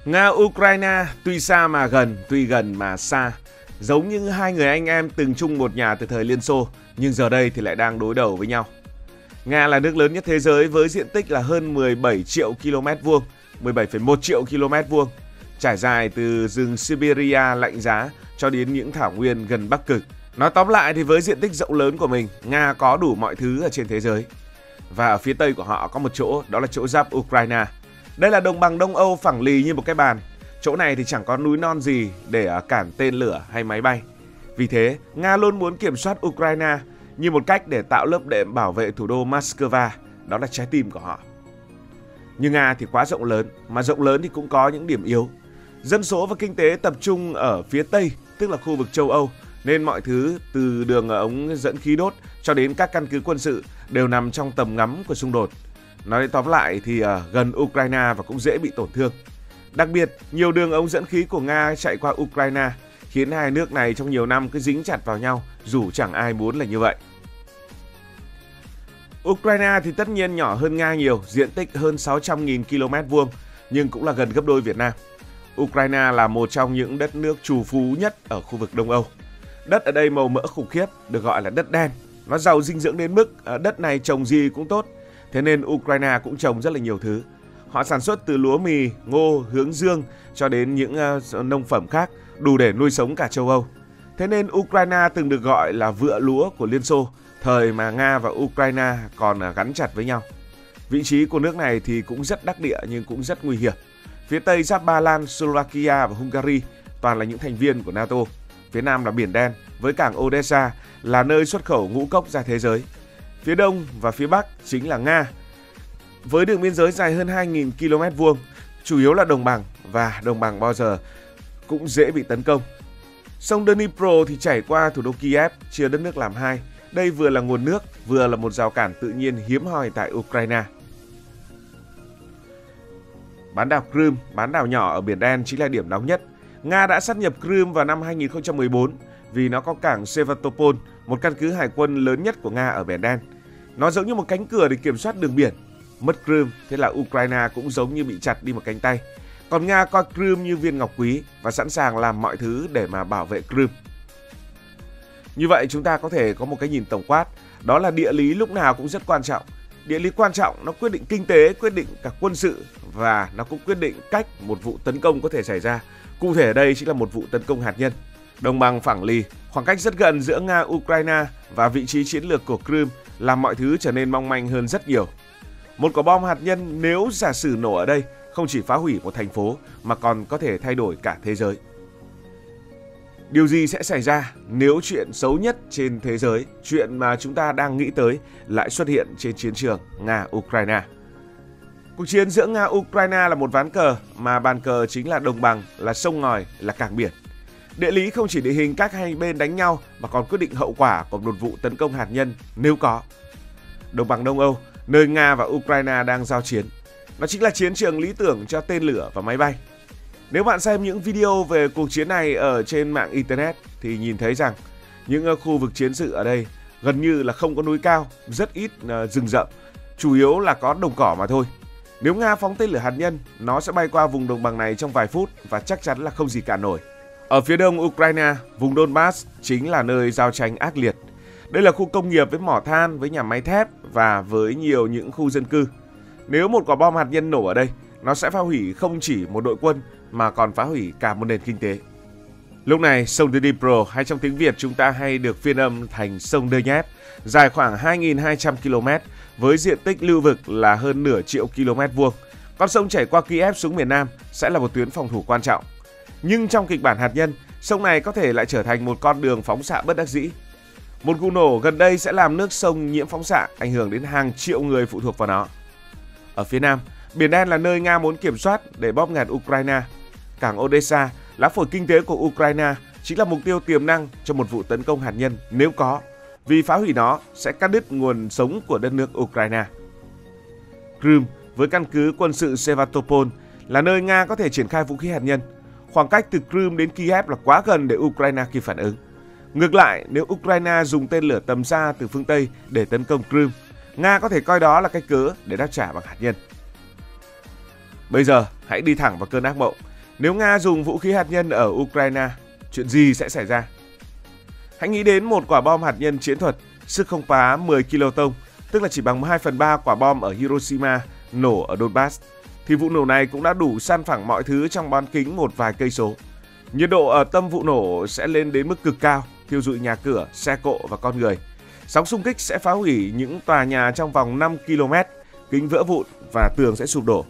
Nga-Ukraine tuy xa mà gần, tuy gần mà xa. Giống như hai người anh em từng chung một nhà từ thời Liên Xô, nhưng giờ đây thì lại đang đối đầu với nhau. Nga là nước lớn nhất thế giới với diện tích là hơn 17 triệu km vuông, 17,1 triệu km vuông, trải dài từ rừng Siberia lạnh giá cho đến những thảo nguyên gần Bắc Cực. Nói tóm lại thì với diện tích rộng lớn của mình, Nga có đủ mọi thứ ở trên thế giới. Và ở phía tây của họ có một chỗ, đó là chỗ giáp Ukraine. Đây là đồng bằng Đông Âu phẳng lì như một cái bàn. Chỗ này thì chẳng có núi non gì để cản tên lửa hay máy bay. Vì thế, Nga luôn muốn kiểm soát Ukraine như một cách để tạo lớp đệm bảo vệ thủ đô Moscow, đó là trái tim của họ. Nhưng Nga thì quá rộng lớn, mà rộng lớn thì cũng có những điểm yếu. Dân số và kinh tế tập trung ở phía Tây, tức là khu vực châu Âu, nên mọi thứ từ đường ống dẫn khí đốt cho đến các căn cứ quân sự đều nằm trong tầm ngắm của xung đột. Nói tóm lại thì gần Ukraine và cũng dễ bị tổn thương. Đặc biệt, nhiều đường ống dẫn khí của Nga chạy qua Ukraine, khiến hai nước này trong nhiều năm cứ dính chặt vào nhau, dù chẳng ai muốn là như vậy. Ukraine thì tất nhiên nhỏ hơn Nga nhiều, diện tích hơn 600.000 km vuông, nhưng cũng là gần gấp đôi Việt Nam. Ukraine là một trong những đất nước trù phú nhất ở khu vực Đông Âu. Đất ở đây màu mỡ khủng khiếp, được gọi là đất đen. Nó giàu dinh dưỡng đến mức đất này trồng gì cũng tốt. Thế nên Ukraine cũng trồng rất là nhiều thứ. Họ sản xuất từ lúa mì, ngô, hướng dương cho đến những nông phẩm khác đủ để nuôi sống cả châu Âu. Thế nên Ukraine từng được gọi là vựa lúa của Liên Xô, thời mà Nga và Ukraine còn gắn chặt với nhau. Vị trí của nước này thì cũng rất đắc địa nhưng cũng rất nguy hiểm. Phía Tây giáp Ba Lan, Slovakia và Hungary toàn là những thành viên của NATO. Phía Nam là Biển Đen với cảng Odessa là nơi xuất khẩu ngũ cốc ra thế giới. Phía Đông và phía Bắc chính là Nga, với đường biên giới dài hơn 2.000 km vuông, chủ yếu là đồng bằng và đồng bằng bao giờ cũng dễ bị tấn công. Sông Dnipro thì chảy qua thủ đô Kiev, chia đất nước làm hai. Đây vừa là nguồn nước, vừa là một rào cản tự nhiên hiếm hoi tại Ukraine. Bán đảo Crimea, bán đảo nhỏ ở Biển Đen chính là điểm nóng nhất. Nga đã sát nhập Crimea vào năm 2014 vì nó có cảng Sevastopol, một căn cứ hải quân lớn nhất của Nga ở Biển Đen. Nó giống như một cánh cửa để kiểm soát đường biển. Mất Crimea, thế là Ukraine cũng giống như bị chặt đi một cánh tay. Còn Nga coi Crimea như viên ngọc quý và sẵn sàng làm mọi thứ để mà bảo vệ Crimea. Như vậy chúng ta có thể có một cái nhìn tổng quát, đó là địa lý lúc nào cũng rất quan trọng. Địa lý quan trọng, nó quyết định kinh tế, quyết định cả quân sự và nó cũng quyết định cách một vụ tấn công có thể xảy ra. Cụ thể ở đây chính là một vụ tấn công hạt nhân. Đồng bằng phẳng lì, khoảng cách rất gần giữa Nga, Ukraine và vị trí chiến lược của Crimea làm mọi thứ trở nên mong manh hơn rất nhiều. Một quả bom hạt nhân nếu giả sử nổ ở đây không chỉ phá hủy một thành phố mà còn có thể thay đổi cả thế giới. Điều gì sẽ xảy ra nếu chuyện xấu nhất trên thế giới, chuyện mà chúng ta đang nghĩ tới lại xuất hiện trên chiến trường Nga-Ukraine? Cuộc chiến giữa Nga-Ukraine là một ván cờ mà bàn cờ chính là đồng bằng, là sông ngòi, là cảng biển. Địa lý không chỉ địa hình các hai bên đánh nhau mà còn quyết định hậu quả của một vụ tấn công hạt nhân nếu có. Đồng bằng Đông Âu, nơi Nga và Ukraine đang giao chiến, nó chính là chiến trường lý tưởng cho tên lửa và máy bay. Nếu bạn xem những video về cuộc chiến này ở trên mạng Internet thì nhìn thấy rằng những khu vực chiến sự ở đây gần như là không có núi cao, rất ít rừng rậm, chủ yếu là có đồng cỏ mà thôi. Nếu Nga phóng tên lửa hạt nhân, nó sẽ bay qua vùng đồng bằng này trong vài phút và chắc chắn là không gì cản nổi. Ở phía đông Ukraine, vùng Donbass chính là nơi giao tranh ác liệt. Đây là khu công nghiệp với mỏ than, với nhà máy thép và với nhiều những khu dân cư. Nếu một quả bom hạt nhân nổ ở đây, nó sẽ phá hủy không chỉ một đội quân mà còn phá hủy cả một nền kinh tế. Lúc này, sông Dnipro hay trong tiếng Việt chúng ta hay được phiên âm thành sông Donetsk, dài khoảng 2.200 km với diện tích lưu vực là hơn nửa triệu km vuông. Con sông chảy qua Kiev xuống miền Nam sẽ là một tuyến phòng thủ quan trọng. Nhưng trong kịch bản hạt nhân, sông này có thể lại trở thành một con đường phóng xạ bất đắc dĩ. Một vụ nổ gần đây sẽ làm nước sông nhiễm phóng xạ, ảnh hưởng đến hàng triệu người phụ thuộc vào nó. Ở phía Nam, Biển Đen là nơi Nga muốn kiểm soát để bóp nghẹt Ukraine. Cảng Odessa, lá phổi kinh tế của Ukraine, chính là mục tiêu tiềm năng cho một vụ tấn công hạt nhân nếu có, vì phá hủy nó sẽ cắt đứt nguồn sống của đất nước Ukraine. Crimea với căn cứ quân sự Sevastopol là nơi Nga có thể triển khai vũ khí hạt nhân. Khoảng cách từ Crimea đến Kiev là quá gần để Ukraine kịp phản ứng. Ngược lại, nếu Ukraine dùng tên lửa tầm xa từ phương Tây để tấn công Crimea, Nga có thể coi đó là cái cớ để đáp trả bằng hạt nhân. Bây giờ hãy đi thẳng vào cơn ác mộng. Nếu Nga dùng vũ khí hạt nhân ở Ukraine, chuyện gì sẽ xảy ra? Hãy nghĩ đến một quả bom hạt nhân chiến thuật, sức không phá 10 kiloton, tức là chỉ bằng 2/3 quả bom ở Hiroshima nổ ở Donbass, thì vụ nổ này cũng đã đủ san phẳng mọi thứ trong bán kính một vài cây số. Nhiệt độ ở tâm vụ nổ sẽ lên đến mức cực cao, thiêu rụi nhà cửa, xe cộ và con người. Sóng xung kích sẽ phá hủy những tòa nhà trong vòng 5 km, kính vỡ vụn và tường sẽ sụp đổ.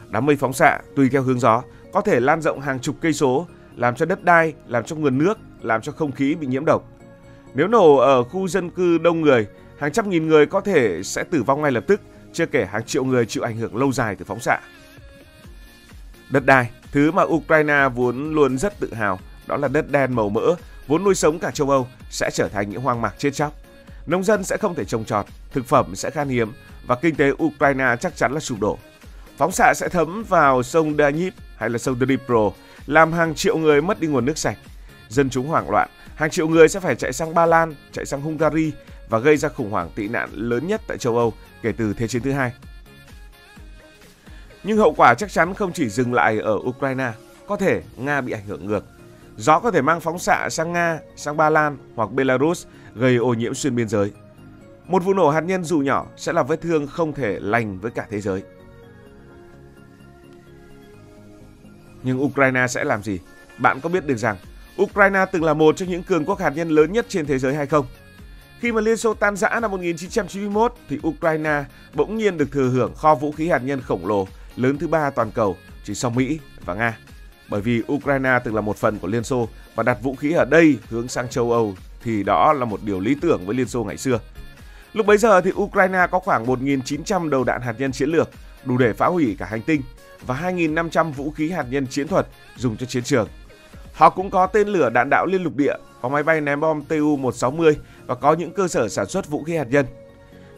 Đám mây phóng xạ tùy theo hướng gió có thể lan rộng hàng chục cây số, làm cho đất đai, làm cho nguồn nước, làm cho không khí bị nhiễm độc. Nếu nổ ở khu dân cư đông người, hàng trăm nghìn người có thể sẽ tử vong ngay lập tức, chưa kể hàng triệu người chịu ảnh hưởng lâu dài từ phóng xạ. Đất đai, thứ mà Ukraine vốn luôn rất tự hào, đó là đất đen màu mỡ, vốn nuôi sống cả châu Âu, sẽ trở thành những hoang mạc chết chóc. Nông dân sẽ không thể trồng trọt, thực phẩm sẽ khan hiếm và kinh tế Ukraine chắc chắn là sụp đổ. Phóng xạ sẽ thấm vào sông Danube hay là sông Dnipro, làm hàng triệu người mất đi nguồn nước sạch. Dân chúng hoảng loạn, hàng triệu người sẽ phải chạy sang Ba Lan, chạy sang Hungary và gây ra khủng hoảng tị nạn lớn nhất tại châu Âu kể từ Thế chiến thứ hai. Nhưng hậu quả chắc chắn không chỉ dừng lại ở Ukraine, có thể Nga bị ảnh hưởng ngược. Gió có thể mang phóng xạ sang Nga, sang Ba Lan hoặc Belarus, gây ô nhiễm xuyên biên giới. Một vụ nổ hạt nhân dù nhỏ sẽ là vết thương không thể lành với cả thế giới. Nhưng Ukraine sẽ làm gì? Bạn có biết được rằng Ukraine từng là một trong những cường quốc hạt nhân lớn nhất trên thế giới hay không? Khi mà Liên Xô tan rã năm 1991 thì Ukraine bỗng nhiên được thừa hưởng kho vũ khí hạt nhân khổng lồ lớn thứ ba toàn cầu, chỉ sau Mỹ và Nga. Bởi vì Ukraine từng là một phần của Liên Xô và đặt vũ khí ở đây hướng sang châu Âu thì đó là một điều lý tưởng với Liên Xô ngày xưa. Lúc bấy giờ thì Ukraine có khoảng 1.900 đầu đạn hạt nhân chiến lược đủ để phá hủy cả hành tinh và 2.500 vũ khí hạt nhân chiến thuật dùng cho chiến trường. Họ cũng có tên lửa đạn đạo liên lục địa, có máy bay ném bom Tu-160 và có những cơ sở sản xuất vũ khí hạt nhân.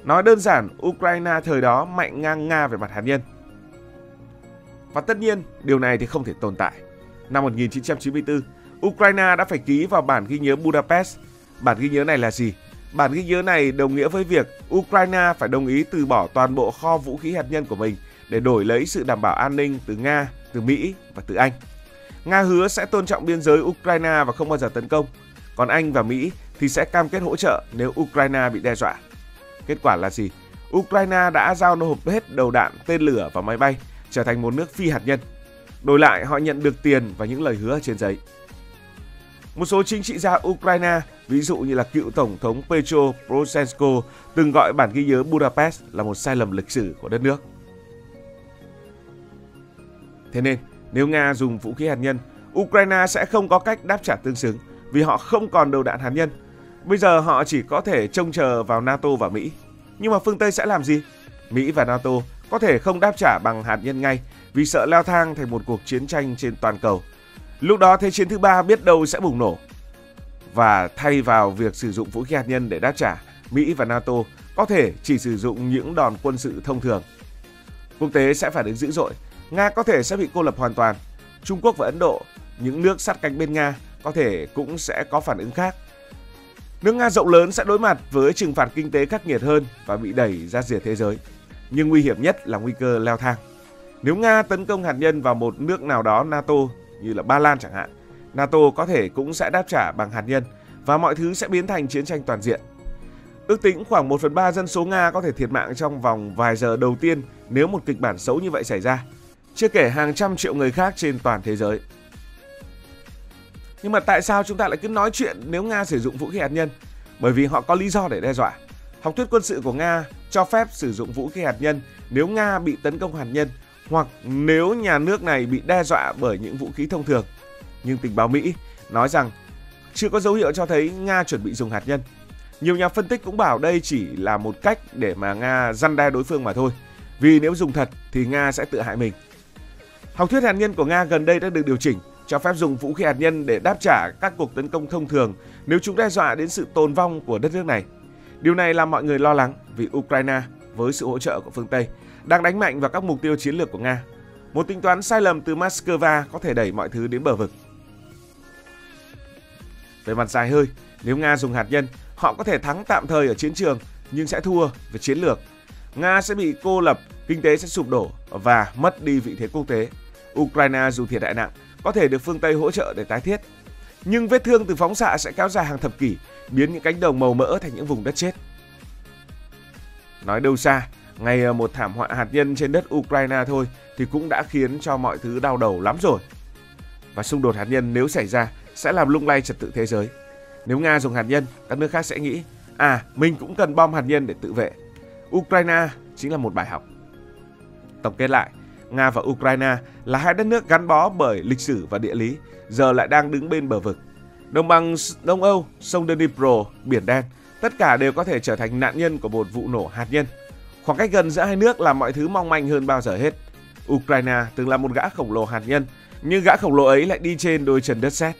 Nói đơn giản, Ukraine thời đó mạnh ngang Nga về mặt hạt nhân. Và tất nhiên, điều này thì không thể tồn tại. Năm 1994, Ukraine đã phải ký vào bản ghi nhớ Budapest. Bản ghi nhớ này là gì? Bản ghi nhớ này đồng nghĩa với việc Ukraine phải đồng ý từ bỏ toàn bộ kho vũ khí hạt nhân của mình để đổi lấy sự đảm bảo an ninh từ Nga, từ Mỹ và từ Anh. Nga hứa sẽ tôn trọng biên giới Ukraine và không bao giờ tấn công. Còn Anh và Mỹ thì sẽ cam kết hỗ trợ nếu Ukraine bị đe dọa. Kết quả là gì? Ukraine đã giao nộp hết đầu đạn, tên lửa và máy bay, trở thành một nước phi hạt nhân. Đổi lại họ nhận được tiền và những lời hứa trên giấy. Một số chính trị gia Ukraine, ví dụ như là cựu Tổng thống Petro Poroshenko, từng gọi bản ghi nhớ Budapest là một sai lầm lịch sử của đất nước. Thế nên, nếu Nga dùng vũ khí hạt nhân, Ukraine sẽ không có cách đáp trả tương xứng vì họ không còn đầu đạn hạt nhân. Bây giờ họ chỉ có thể trông chờ vào NATO và Mỹ. Nhưng mà phương Tây sẽ làm gì? Mỹ và NATO có thể không đáp trả bằng hạt nhân ngay vì sợ leo thang thành một cuộc chiến tranh trên toàn cầu. Lúc đó Thế chiến thứ ba biết đâu sẽ bùng nổ. Và thay vào việc sử dụng vũ khí hạt nhân để đáp trả, Mỹ và NATO có thể chỉ sử dụng những đòn quân sự thông thường. Quốc tế sẽ phản ứng dữ dội. Nga có thể sẽ bị cô lập hoàn toàn. Trung Quốc và Ấn Độ, những nước sát cánh bên Nga, có thể cũng sẽ có phản ứng khác. Nước Nga rộng lớn sẽ đối mặt với trừng phạt kinh tế khắc nghiệt hơn và bị đẩy ra rìa thế giới. Nhưng nguy hiểm nhất là nguy cơ leo thang. Nếu Nga tấn công hạt nhân vào một nước nào đó NATO như là Ba Lan chẳng hạn, NATO có thể cũng sẽ đáp trả bằng hạt nhân và mọi thứ sẽ biến thành chiến tranh toàn diện. Ước tính khoảng 1/3 dân số Nga có thể thiệt mạng trong vòng vài giờ đầu tiên nếu một kịch bản xấu như vậy xảy ra, chưa kể hàng trăm triệu người khác trên toàn thế giới. Nhưng mà tại sao chúng ta lại cứ nói chuyện nếu Nga sử dụng vũ khí hạt nhân? Bởi vì họ có lý do để đe dọa. Học thuyết quân sự của Nga cho phép sử dụng vũ khí hạt nhân nếu Nga bị tấn công hạt nhân hoặc nếu nhà nước này bị đe dọa bởi những vũ khí thông thường. Nhưng tình báo Mỹ nói rằng chưa có dấu hiệu cho thấy Nga chuẩn bị dùng hạt nhân. Nhiều nhà phân tích cũng bảo đây chỉ là một cách để mà Nga răn đe đối phương mà thôi. Vì nếu dùng thật thì Nga sẽ tự hại mình. Học thuyết hạt nhân của Nga gần đây đã được điều chỉnh, cho phép dùng vũ khí hạt nhân để đáp trả các cuộc tấn công thông thường nếu chúng đe dọa đến sự tồn vong của đất nước này. Điều này làm mọi người lo lắng vì Ukraine, với sự hỗ trợ của phương Tây, đang đánh mạnh vào các mục tiêu chiến lược của Nga. Một tính toán sai lầm từ Moscow có thể đẩy mọi thứ đến bờ vực. Về mặt dài hơi, nếu Nga dùng hạt nhân, họ có thể thắng tạm thời ở chiến trường nhưng sẽ thua về chiến lược. Nga sẽ bị cô lập kinh tế sẽ sụp đổ và mất đi vị thế quốc tế. Ukraine dù thiệt hại nặng, có thể được phương Tây hỗ trợ để tái thiết. Nhưng vết thương từ phóng xạ sẽ kéo dài hàng thập kỷ, biến những cánh đồng màu mỡ thành những vùng đất chết. Nói đâu xa, ngày một thảm họa hạt nhân trên đất Ukraine thôi thì cũng đã khiến cho mọi thứ đau đầu lắm rồi. Và xung đột hạt nhân nếu xảy ra sẽ làm lung lay trật tự thế giới. Nếu Nga dùng hạt nhân, các nước khác sẽ nghĩ, mình cũng cần bom hạt nhân để tự vệ. Ukraine chính là một bài học. Tổng kết lại, Nga và Ukraine là hai đất nước gắn bó bởi lịch sử và địa lý, giờ lại đang đứng bên bờ vực. Đồng bằng Đông Âu, sông Dnipro, Biển Đen, tất cả đều có thể trở thành nạn nhân của một vụ nổ hạt nhân. Khoảng cách gần giữa hai nước làm mọi thứ mong manh hơn bao giờ hết. Ukraine từng là một gã khổng lồ hạt nhân, nhưng gã khổng lồ ấy lại đi trên đôi chân đất sét.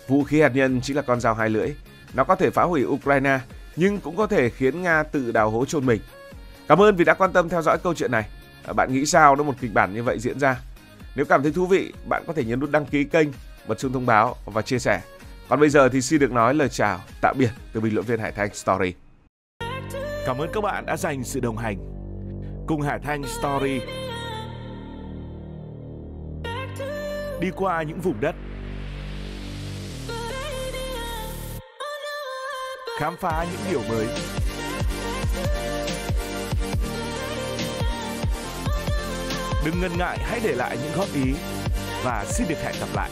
Vũ khí hạt nhân chính là con dao hai lưỡi. Nó có thể phá hủy Ukraine, nhưng cũng có thể khiến Nga tự đào hố chôn mình. Cảm ơn vì đã quan tâm theo dõi câu chuyện này. Bạn nghĩ sao nếu một kịch bản như vậy diễn ra? Nếu cảm thấy thú vị, bạn có thể nhấn nút đăng ký kênh, bật chuông thông báo và chia sẻ. Còn bây giờ thì xin được nói lời chào, tạm biệt từ bình luận viên Hải Thanh Story. Cảm ơn các bạn đã dành sự đồng hành cùng Hải Thanh Story. Đi qua những vùng đất, khám phá những điều mới. Đừng ngần ngại, hãy để lại những góp ý và xin được hẹn gặp lại.